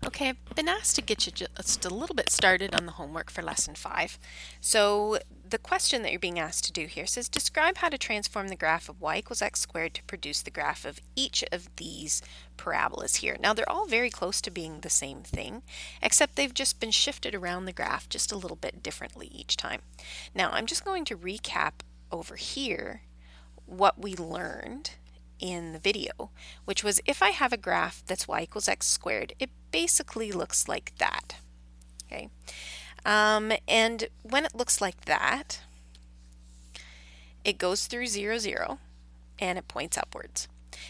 Okay, I've been asked to get you just a little bit started on the homework for lesson 5. So the question that you're being asked to do here says describe how to transform the graph of y equals x squared to produce the graph of each of these parabolas here. Now they're all very close to being the same thing, except they've just been shifted around the graph just a little bit differently each time. Now I'm just going to recap over here what we learned in the video, which was if I have a graph that's y equals x squared, it basically looks like that. Okay, and when it looks like that, it goes through 0, 0, and it points upwards.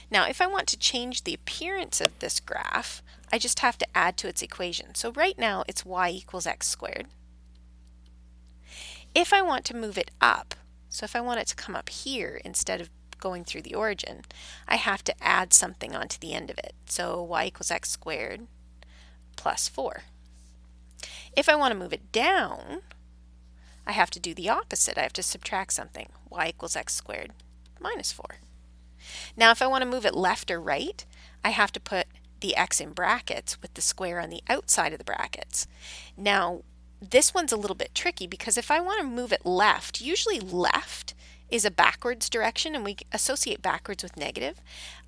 Now, if I want to change the appearance of this graph, I just have to add to its equation. So right now, it's y equals x squared. If I want to move it up, so if I want it to come up here instead of going through the origin, I have to add something onto the end of it. So y equals x squared plus 4. If I want to move it down, I have to do the opposite. I have to subtract something. Y equals x squared minus 4. Now if I want to move it left or right, I have to put the x in brackets with the square on the outside of the brackets. Now this one's a little bit tricky because if I want to move it left, usually left is a backwards direction and we associate backwards with negative,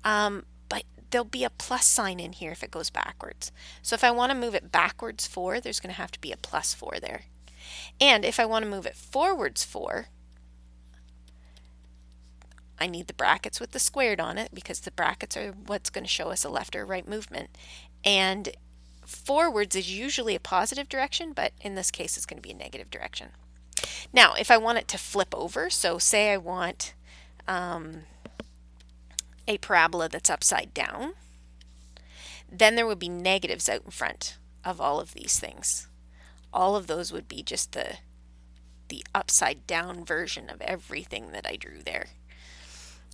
but there'll be a plus sign in here if it goes backwards. So if I want to move it backwards 4, there's going to have to be a plus 4 there. And if I want to move it forwards 4, I need the brackets with the squared on it because the brackets are what's going to show us a left or right movement. And forwards is usually a positive direction, but in this case it's going to be a negative direction. Now, if I want it to flip over, so say I want a parabola that's upside down, then there would be negatives out in front of all of these things. All of those would be just the upside down version of everything that I drew there.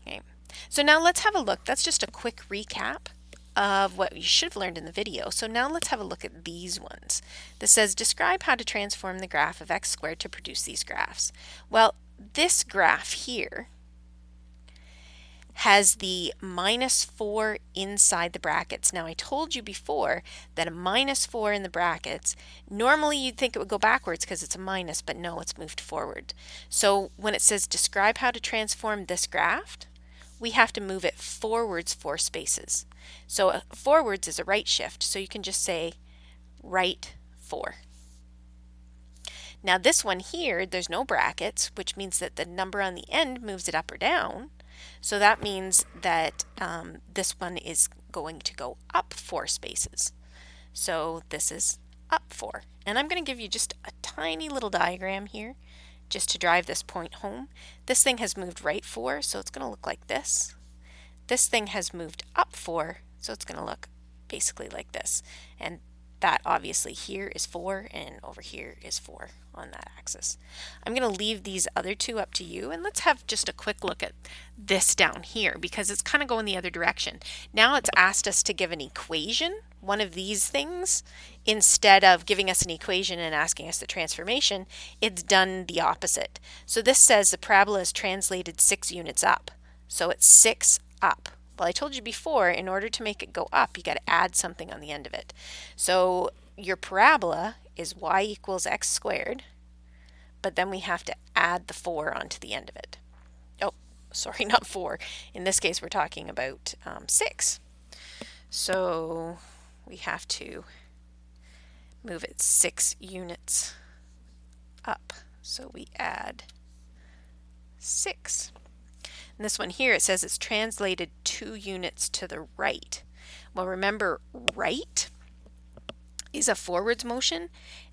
Okay, so now let's have a look. That's just a quick recap of what you should have learned in the video. So now let's have a look at these ones. This says describe how to transform the graph of x squared to produce these graphs. Well, this graph here has the minus 4 inside the brackets. Now I told you before that a minus 4 in the brackets, normally you'd think it would go backwards because it's a minus, but no, it's moved forward. So when it says describe how to transform this graph, we have to move it forwards 4 spaces. So forwards is a right shift, so you can just say right 4. Now this one here, there's no brackets, which means that the number on the end moves it up or down. So that means that this one is going to go up 4 spaces. So this is up 4. And I'm going to give you just a tiny little diagram here just to drive this point home. This thing has moved right 4, so it's going to look like this. This thing has moved up 4, so it's going to look basically like this. And that obviously here is 4 and over here is 4 on that axis. I'm going to leave these other two up to you, and let's have just a quick look at this down here because it's kind of going the other direction. Now it's asked us to give an equation, one of these things, instead of giving us an equation and asking us the transformation, it's done the opposite. So this says the parabola is translated 6 units up. So it's 6 up. Well, I told you before, in order to make it go up, you got to add something on the end of it. So your parabola is y equals x squared, but then we have to add the 4 onto the end of it. Oh, sorry, not 4. In this case, we're talking about 6. So we have to move it 6 units up. So we add 6. And this one here, it says it's translated 2 units to the right. Well, remember, right is a forwards motion,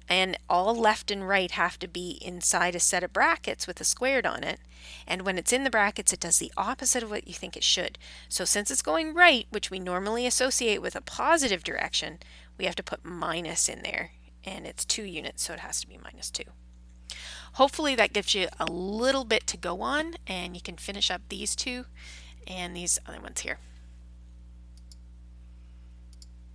and all left and right have to be inside a set of brackets with a squared on it. And when it's in the brackets, it does the opposite of what you think it should. So since it's going right, which we normally associate with a positive direction, we have to put minus in there, and it's 2 units, so it has to be minus 2. Hopefully that gives you a little bit to go on, and you can finish up these two and these other ones here.